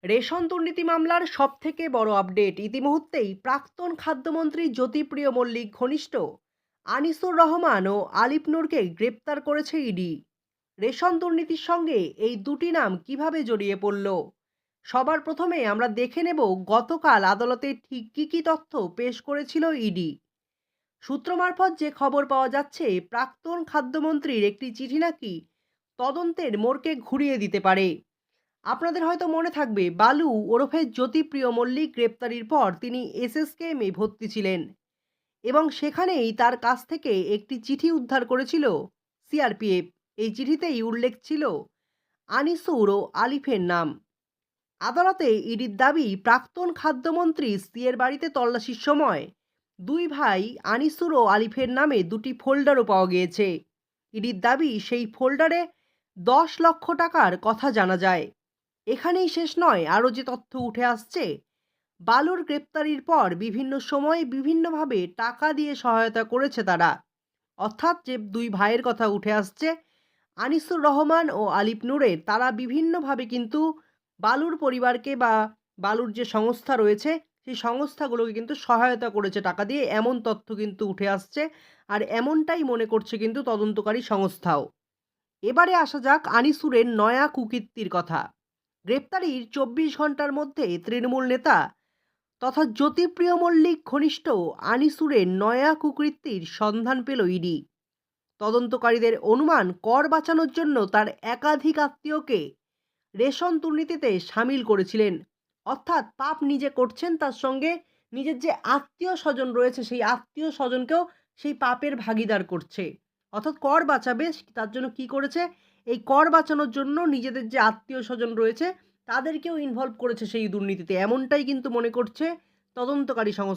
Ration দুর্নীতি মামলার সবথেকে বড় আপডেট ইতিমধ্যেই প্রাক্তন খাদ্যমন্ত্রী জ্যোতিপ্রিয় মল্লিক ঘনিষ্ঠ আনিসুর রহমান ও আলিপ নূরকে গ্রেপ্তার করেছে ইডি। রেশন দুর্নীতির সঙ্গে এই দুটি নাম কিভাবে জড়িয়ে পড়ল, সবার প্রথমে আমরা দেখে নেব গতকাল আদালতে ঠিক কী কী তথ্য পেশ করেছিল ইডি। সূত্র মারফত যে খবর পাওয়া যাচ্ছে, প্রাক্তন খাদ্যমন্ত্রীর একটি চিঠি নাকি তদন্তের মোড়কে ঘুরিয়ে দিতে পারে। আপনাদের হয়তো মনে থাকবে, বালু ওরফে জ্যোতিপ্রিয় মল্লিক গ্রেপ্তারির পর তিনি এসএসকেএমে ভর্তি ছিলেন এবং সেখানেই তার কাছ থেকে একটি চিঠি উদ্ধার করেছিল সিআরপিএফ। এই চিঠিতেই উল্লেখ ছিল আনিসুর ও আলিফের নাম। আদালতে ইডির দাবি, প্রাক্তন খাদ্যমন্ত্রী সিয়ের বাড়িতে তল্লাশির সময় দুই ভাই আনিসুর ও আলিফের নামে দুটি ফোল্ডারও পাওয়া গিয়েছে। ইডির দাবি, সেই ফোল্ডারে 10 লক্ষ টাকার কথা জানা যায়। এখানেই শেষ নয়, আরও যে তথ্য উঠে আসছে, বালুর গ্রেপ্তারির পর বিভিন্ন সময়ে বিভিন্নভাবে টাকা দিয়ে সহায়তা করেছে তারা। অর্থাৎ যে দুই ভাইয়ের কথা উঠে আসছে, আনিসুর রহমান ও আলিপ নূরের, তারা বিভিন্নভাবে কিন্তু বালুর পরিবারকে বা বালুর যে সংস্থা রয়েছে সেই সংস্থাগুলোকে কিন্তু সহায়তা করেছে টাকা দিয়ে, এমন তথ্য কিন্তু উঠে আসছে। আর এমনটাই মনে করছে কিন্তু তদন্তকারী সংস্থাও। এবারে আসা যাক আনিসুরের নয়া কুকীর্তির কথা। গ্রেপ্তারির 24 ঘন্টার মধ্যে তৃণমূল নেতা তথা জ্যোতিপ্রিয় মল্লিক ঘনিষ্ঠ আনিসুরের নয়া কুকীর্তির সন্ধান পেল ইডি। তদন্তকারীদের অনুমান, কর বাঁচানোর জন্য তার একাধিক আত্মীয়কে রেশন দুর্নীতিতে সামিল করেছিলেন। অর্থাৎ পাপ নিজে করছেন, তার সঙ্গে নিজের যে আত্মীয় স্বজন রয়েছে সেই আত্মীয় স্বজনকেও সেই পাপের ভাগিদার করছে। অর্থাৎ কর বাঁচাবে, তার জন্য কি করেছে, এই কর বাঁচানোর জন্য নিজেদের যে আত্মীয় স্বজন রয়েছে তাদেরকেও ইনভলভ করেছে সেই দুর্নীতিতে, এমনটাই কিন্তু মনে করছে তদন্তকারী সংস্থা।